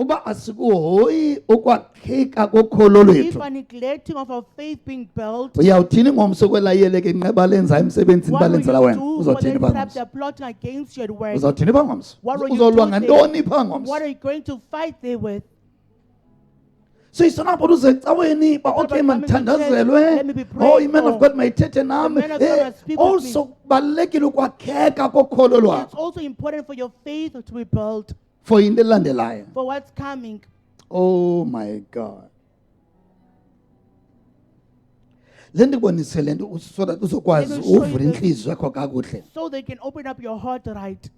uba asikuhoyi ukwakheka kokholo if lwethu, we're neglecting of our faith being built, uyawuthini ngomso kwelayeleke inqeba lenzayo emsebenzini what will balenzela you wena? do for Uzothini the phaa trap ngomso? they're plotting against you at work? Uzawuthini phaa ngomso? What will you Uzolwa do ngantoni phaa ngomso? What are you going to fight there with? So isona abantu uze ecaweni ba It's okay about coming to mandithandazelwe, church, let me be oh prayed iman of for. God mayithethe nami. The man of God must speak with me. Also kubalulekile ukwakheka kokholo It's lwakho also important for your faith to be built for into elandelayo. for what's coming. Oh my God. Le nto ibonise le nto so that uzokwazi Let me show you uvula this. inhliziyo yakho kakuhle. So they can open up your heart right.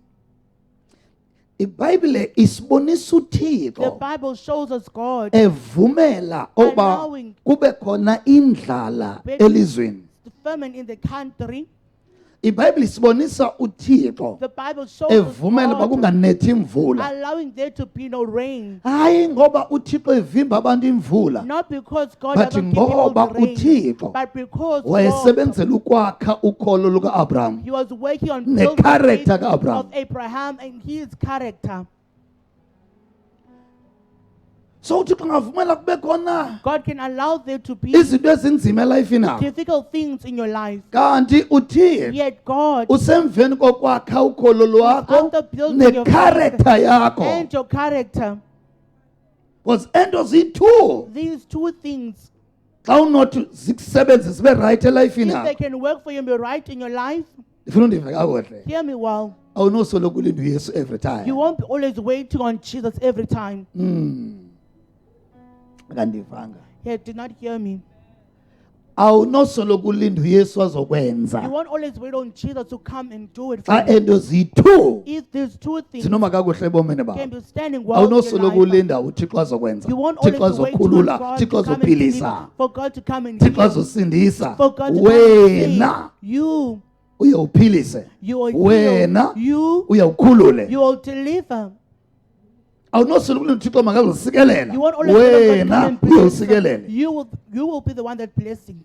iBhayibhile isibonisa The uThixo Bible shows us God evumela oba allowing kube khona indlala elizweni. the famine in the country. iBhayibhile isibonisa uThixo The Bible shows us evumela uba God kunganethi imvula. allowing there to be no rain. Hayi ngoba uThixo evimba abantu imvula, Not because God but doesn't give people ngoba the rain, uThixo but because God, wayesebenzela ukwakha ukholo luka-Abraham He was working on building the necharacter faith ka-Abraham. of Abraham and his character. So uThixo ngavumela kube khona God can allow there to be izinto ezinzima elifini yakho, difficult things in your life. kanti uThixo Yet God, usemveni kokwakha ukholo lwakho after building your necharacter yakho, and your character, because ento ziyi-two these two things, xa unothi zikusebenze zibe right elifini if they yakho. can work for you and be right in your life, Ndifuna undive kakuhle, hear me well. awunosoloko ulinda uyesu every time. You won't be always waiting on Jesus every time. Akandivanga. He did not hear me. Awunosoloko ulinda uyesu You azokwenza won't always wait on Jesus to come and do it for xa you. ento ziyi-two If these two things zinoma kakuhle ebomini can bakho. be standing well in Awunosoloko your life, ulinda uthixo azokwenza, you won't thixo always wait azokhulula, on God thixo to come and deliver, azophilisa, for God to come and thixo heal, azosindisa. for God to come and Wena save. You uye uphilise, will wena heal. uye ukhulule. You will deliver. Awunosoloko ulinda uthixo makazosikelela, You won't always wait on God to come wena and uye bless. usikelela. You will be the one that blessing.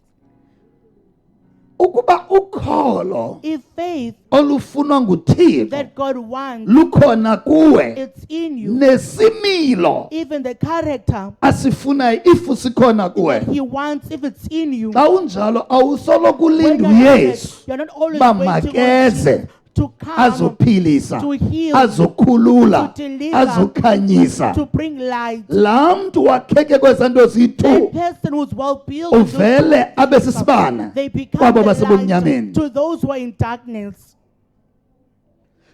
Ukuba ukholo If faith olufunwa nguThixo that God wants, lukhona kuwe, it's in you. nesimilo Even the character asifunayo if sikhona kuwe, that He wants, if it's in you, xa unjalo awusoloko when ulinda you're not uyesu you're not always uba waiting on makeze Jesus to come, azophilisa, to heal, azokhulula, to deliver, azokhanyisa. to bring light. laa mntu wakheke kwezaa nto That ziyi-two person who's well built, uvele abe sisibane they become kwabo the light basebumnyameni. to those who are in darkness.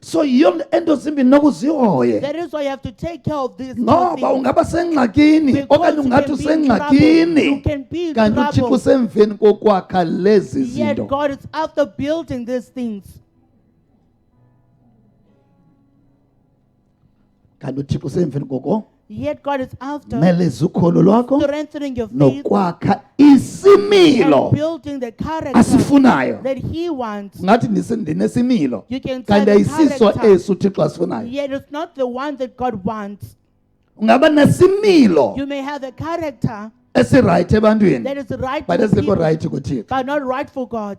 So yiyo ento zimbini nokuzihoye, That is why you have to take care of these two ngoba things. ungaba sengxakini Because okanye you ungathi can be in usengxakini, trouble. You can be in kanti uthixo trouble. usemveni kokwakha lezi Yet zinto. God is after building these things. Kanti uthixo usemveni koko Yet God is after meleza ukholo lwakho strengthening your faith nokwakha isimilo and building the character asifunayo. that He wants. Ngathi ndinesimilo You can say kanti the ayisiso character, esi uthixo asifunayo. yet it's not the one that God wants. Ungaba nesimilo You may have a character esirayithi ebantwini, that is right but for esingekho people, rayithi kuthixo. but not right for God.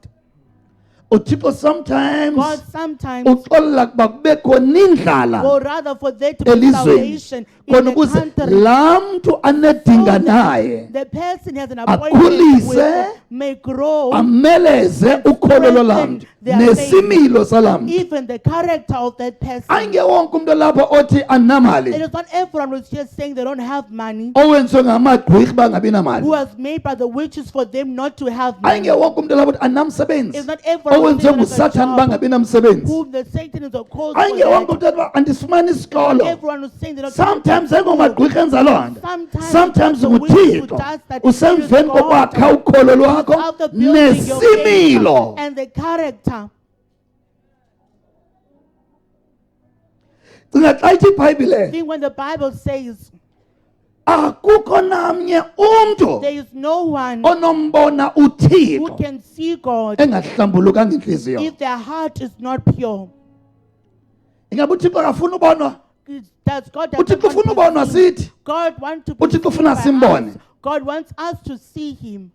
uthixo sometimes God sometimes, uxolela kuba kube khona indlala or rather for there to be elizweni salvation in khona the ukuze country, laa mntu anedinga naye the person has an appointment akhulise, with, may grow, ameleze ukholo lolaa mntu their nesimilo salaa mntu. even the character of that person. Ayinge wonke umntu lapha othi andinamali, It is not everyone who's just saying they don't have money, owenziwe ngamagqwirha bangabi namali. who was made by the witches for them not to have money. Ayinge wonke umntu lapha othi andinamsebenzi, It's not everyone who's owenziwe saying they have a ngusathane job, bangabi namsebenzi. whom the Satan is called Ayinge wonke for umntu athi uba andifumani that. isikolo. Everyone who's saying they don't Sometimes ayingomagqwirha enza loo nto, sometimes the witch who nguthixo does that usemveni is God. kokwakha ukholo lwakho After building your faith nesimilo. and the character. Cinga xa ithi iBhayibhile Think when the Bible says akukho namnye umntu there is no one onombona who uthixo can see God engahlambulukanga intliziyo. if their heart is not pure. Ingabe uthixo akafuna ubonwa? Does God uthixo ufuna ubonwa sithi, God wants to be uthixo seen ufuna by simbone. us. God wants us to see Him.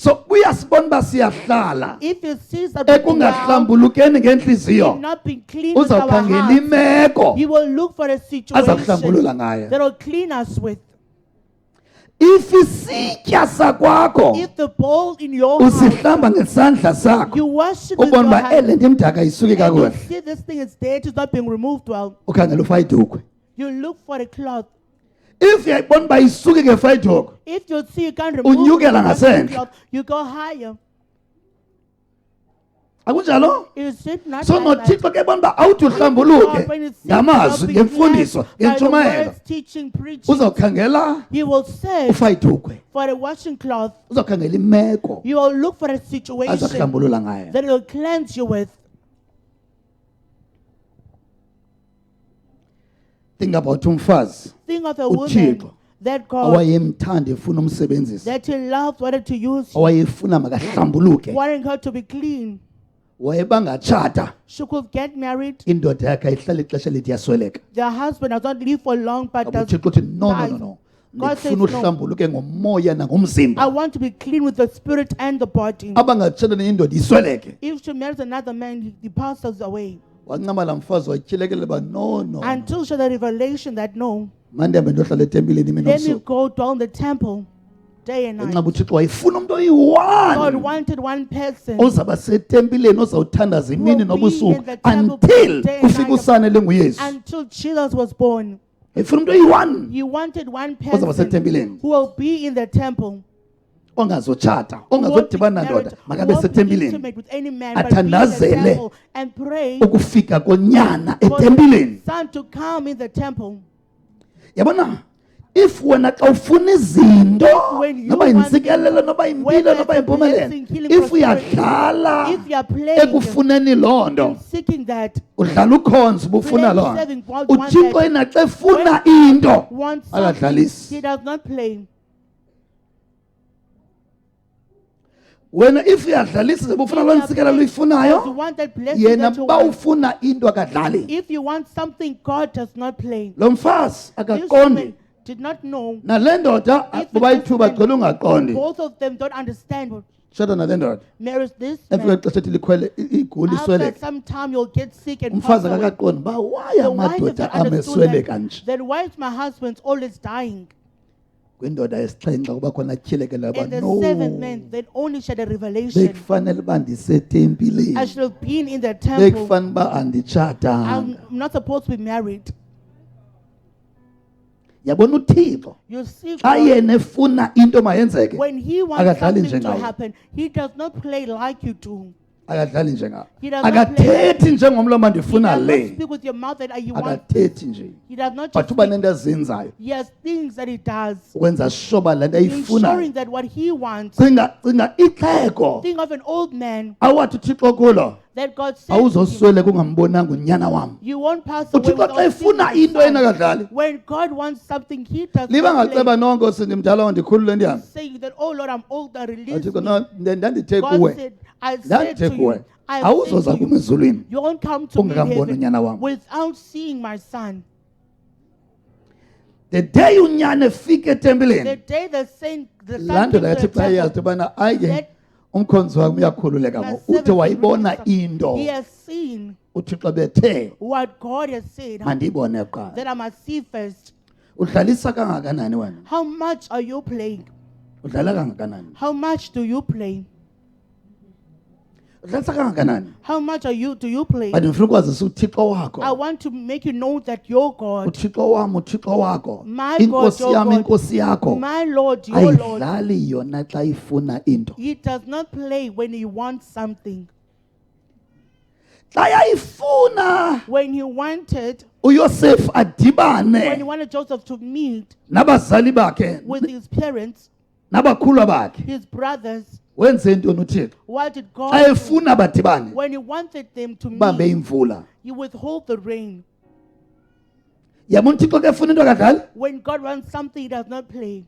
So uyasibona uba siyahlala If you see something wrong, ekungahlambulukeni ngenhliziyo, in not being clean with our uzawukhangela hearts, imeko He will look for a azakuhlambulula situation ngayo. that will clean us with. If isitya sakwakho If the bowl in your house, usihlamba ngesandla sakho, you wash it with ubona your uba ele hand, ndimdaka isuke and you kakuhle, see this thing is dead, it's not being removed well, ukhangela ufayidukwe. you look for a cloth. If uyayibona uba isuke ngefayidukwe, If you see you can't remove unyukela the ngasendle. cloth, you go higher. akunjalo? Is it not So like that? noThixo ke bona uba awuthi God, uhlambuluke when it sees ngamazwi, you being ngemfundiso, cleansed by the ngentshumayelo, words, teaching, preaching, uzawukhangela He will search ufayidukwe, for a washing cloth. uzawukhangela imeko You will look for a situation azakuhlambulula ngayo. that will cleanse you with. Think about umfazi Think of a uThixo woman that God, awayemthanda efuna umsebenzisa, that He loved, wanted to use, awayefuna makahlambuluke, wanting her to be clean. wayebangatshata, She could get married. indoda yakhe ayihlala ixesha lithi yasweleka. The husband does not live for long, but does uThixo uthi no, no, die. no, no. God says Ndifuna no. uhlambuluke ngomoya I nangomzimba. want to be clean with the spirit and the body. Abangatshata nendoda isweleke. If she marries another man, he passes away. Wancama la mfazi watyhilekele ba no, no. Until she had the revelation that no, Mandihambe ndohlala etempileni mina let me ubusuku. go down the temple day and night. Ngenxa uThixo wayefuna umuntu God oyi-one wanted one person ozawuba setempileni ozawuthandaza imini Will be nobusuku in the temple until day and kufika night. usane linguyesu. until Jesus was born. Efuna umuntu oyi-one He wanted one ozawuba person setempileni, who will be in the temple, ongazotshata, who won't be ongazodibana married, nandoda, who makabe won't be setempileni intimate with any man, but be in the athandazele temple and pray ukufika konyana for the etempileni. son to come in the temple. Yabona, if wena xa ufuna izinto When you noba want yintsikelelo noba yimpilo whether noba it's a yimpumelelo, blessing, healing, if prosperity, uyadlala if you are playing ekufuneni loo nto, and seeking that, udlala ukhonza ubufuna playing, loo serving nto, God, want uThixo that. enaxa efuna When into wants something, akadlalisi. he does not play. Wena if uyadlalisa zoba ufuna loo ntsikelelo Because you uyifunayo, want that blessing yena that you ba want. ufuna into akadlali. If you want something, God does not play. Lo mfazi This akaqondi, woman did not know. nale ndoda If the bobayithuba husband- gcwele ungaqondi. Both of them don't understand. Shada nale ndoda Marries this efika man. ixesha ethi likhwele iguli After isweleke, some time, you'll get sick and pass umfazi away. akakaqondi uba why The wife amadoda has understood amesweleka nje. that why is my husband always dying? Kwindoda yesixhenxe kuba khona atyhilekele uba And the no, seventh man, then only she had a revelation. bekufanele uba ndisetempileni, I should have been in the temple. bekufanele uba anditshatanga. I'm not supposed to be married. Yabona uThixo You see, xa God, yena efuna into mayenzeke, when He wants akadlali something to njengawe. happen, He does not play like you do. akadlali njengawe, He does not akathethi njengomlomo He ndifuna does not le, speak with your mouth that you want. akathethi nje, He does not but just uba speak. nento azenzayo He has things that He does, ukwenza sure le nto ayifunayo. ensuring that what He wants. Cinga ixhego Think of an old man awathi uThixo kulo, that God said to him, awuzosweleka ungambonanga unyana wam. you won't pass away uThixo xa without seeing efuna my into son. enakadlali, When God wants something, He does liba not play. ngaceba nonke sindimdala ndikhulule ndihambe. Saying that, oh Lord, I'm old, I release Uthixo me. no, ndandithe God kuwe, said, I said ndandithe to kuwe, you, I have awuzoza said to kum you, ezulwini you won't come to me in ungakamboni unyana heaven wam. without seeing my son. The day unyana efika The etempileni, day the son laa came to ndoda yathi the xa yazi temple, ubana aye that umkhonzi wam uyakhululeka my ngoku, servant ude is wayibona released. into He has seen uThixo bethe what God has said, mandibone kuqala. that I must see first. Udlalisa kangakanani wena? How much are you playing? Udlala kangakanani? How much do you play? Udlalisa kangakanani? How much do you play? But ndifuna ukwazisa uThixo I wakho, want to make you know that your God, uThixo wam, uThixo wakho, My God, inkosi your yam, God, inkosi yakho, my Lord, your Lord, ayidlali yona xa ifuna into. He does not play when He wants something. Xa yayifuna When He wanted, uYosef when He adibane wanted Joseph to meet nabazali bakhe with his parents, nabakhulwa bakhe, his brothers, wenze ntoni uThixo? what did Xa God do? efuna badibane, When He wanted them to bambe meet, imvula. He withhold the rain. Yabona uThixo ke efuna into akadlali, When God wants something, He does not play.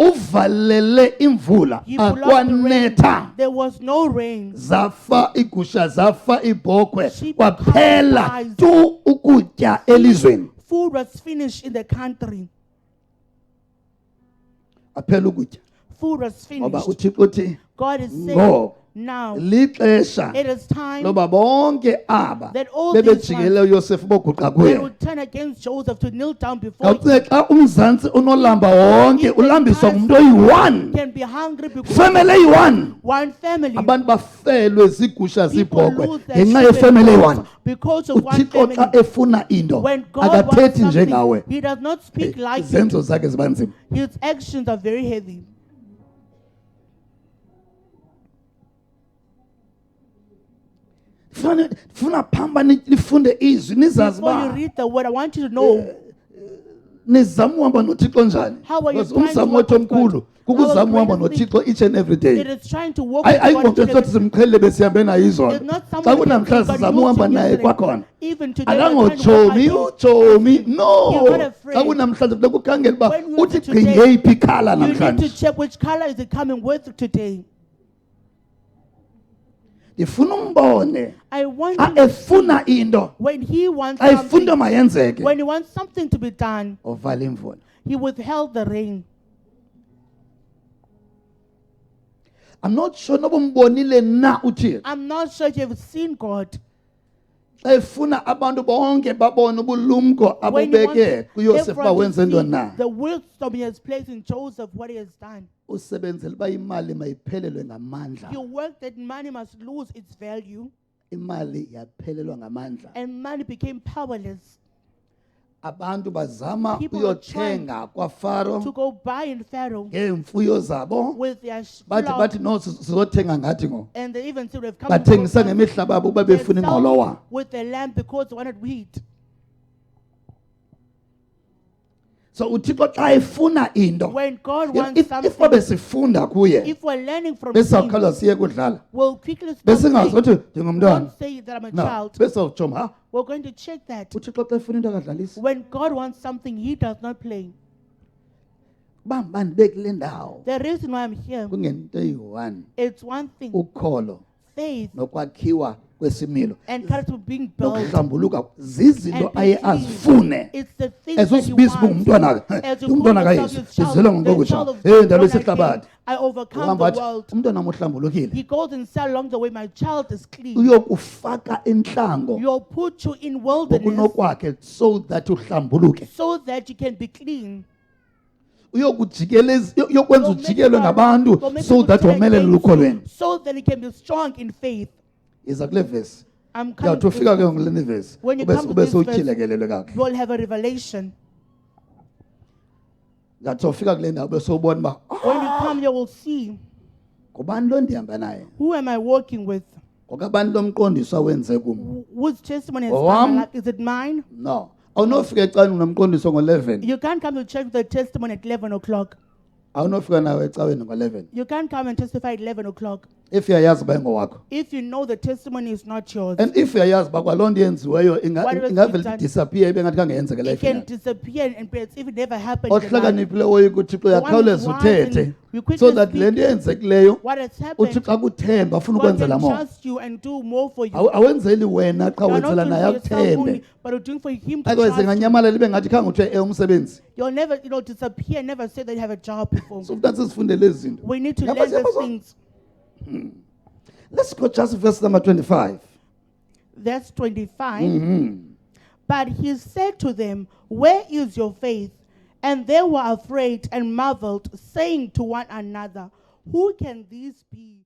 uvalele imvula, He blocked the rain. akwanetha. There was no rain. Zafa igusha, zafa ibhokhwe, Sheep kwaphela died. tu ukutya elizweni. Food was finished in the country. Aphela ukutya. food was ngoba finished. uthixo uthi God is saying, ngoku now lixesha it is time loba bonke aba that all these bebejikele uyosefu boguqa they kuye would turn against Joseph to kneel down before him. ngawucinga xa umzantsi unolamba wonke If the ulambiswa entire ngumuntu oyi-one can be hungry because family eyi-one one family. abantu bafelwe ziigusha People ziibhokhwe lose their ngenxa sheep and yefamily goats eyi-one because of one uthixo xa family. efuna into When God wants akathethi njengawe something, He does not speak like you. izenzo zakhe ziba nzima His actions are very heavy. funa phamba lifunde izwi nizazi Before you uba read the word, I want you to know nizama uhamba nothixo njani How are you because trying to umzamo walk wethu with God? omkhulu kukuzama Our uhamba greatest nothixo each and every it day is trying to walk with ayikho God. nto sothi simqhelile besihambe nayo izolo It's not xa someone kunamhlanje that sizama God uhamba used him naye yesterday. kwakhona Even today, we're trying to walk akangotshomi like utshomi him. no You're not afraid. xa kunamhlanje funeka ukhangele uba When you uthi see today, gqi ngeyiphi ikhala You need to namhlanje check which color is it coming with today. ndifuna umbone I want xa you to efuna into when he wants xa efuna into something, mayenzeke when he wants something to be done, ovala imvula he withheld the rain. I'm not sure noba umbonile na uthixo I'm not sure if you've seen God. xa efuna abantu bonke babone ubulumko When he wants abubeke kuyosefu uba everyone wenze to ntoni see na the wisdom he has placed in Joseph, what he has done. usebenzela uba imali mayiphelelwe ngamandla You work that money must lose its value, imali yaphelelwa ngamandla and money became powerless. abantu bazama People are uyothenga kwafaro To go buy in Pharaoh ngeemfuyo zabo with their bathi flock, no sizothenga ngathi ngo and they even said they've come bathengisa to ngemihlaba yabo uba They befuna sell ingqolowa with the lamb because they wanted wheat. so uthixo xa efuna into When God wants if something, babe sifunda kuye if we're learning from him, besizawukhala siye kudlala we'll quickly stop besingazi saying, ukuthi ndingumntwana don't say that I'm a no child. besizawujoma ha We're going to check that. uthixo xa efuna into akadlalisi When God wants something, he does not play. uba ndibe kule ndawo The reason why I'm here, kungento eyi-one it's one thing, ukholo faith nokwakhiwa kwesimilo and character being built. nokuhlambuluka zizinto And aye being azifune It's the things that he ezosibiza uba wants. ngumntwana As you umntwana call kayesu yourself your ndizelwe child, ngokokutsha the child of hey God, ndalo born again, isihlabathi I overcome uhamba the athi world. umntwana wam uhlambulukile He goes and says along the way, my child is clean. uyokufaka entlango You'll put you in wilderness ngokunokwakhe so that uhlambuluke so that you can be clean. uyokwenza You'll make ujikelwe people ngabantu around- you'll make so people that turn womelele against lukholweni you so that you can be strong in faith. iza kule vesi I'm coming uyawuthi to ufika ke this. ngoleni vesi When you ube come to ube this verse, sowutyhilekelelwe kakuhle You'll have a revelation. ngathi sowufika kule ndawo ube sowubona uba When you come, you will see, ngubani lo ndihamba naye who am I working with? ngokabani lo mqondiso awenze kum Whose testimony has Owam. done my life? Is it mine? no awunofika ecaweni unomqondiso ngo-11 You can't come to church with a testimony at 11 o'clock. awunofika nawe ecaweni ngo-11 You can't come and testify at 11 o'clock. if uyayazi uba ingowakho If you know the testimony is not yours, and if uyayazi uba kwaloo nto yenziweyo Whatever ingavele is done, idisappear ibe ngathi kangeyenzeka it life can yakho disappear and it's even never happened. in your life. ohlakaniphileyo woyika uthixo The one uyakhawuleza who's wise uthethe and you quickly so that speak le nto yenzekileyo What has happened, uthixo akuthemba afuna God ukwenzela can mo trust you and do more for you. awenzeli wena qha You're not wenzela doing naye for yourself akuthembe only, but you're doing for him to akweze trust you. nganyamalela ibe ngathi khange uthiwe umsebenzi You'll never, disappear, never say that you have a job before. so kufanele sizifundele ezi zinto We need to Yabona, learn these yabona. things. let's go just verse number 25 Verse 25. But he said to them, where is your faith? And they were afraid and marveled, saying to one another, who can this be?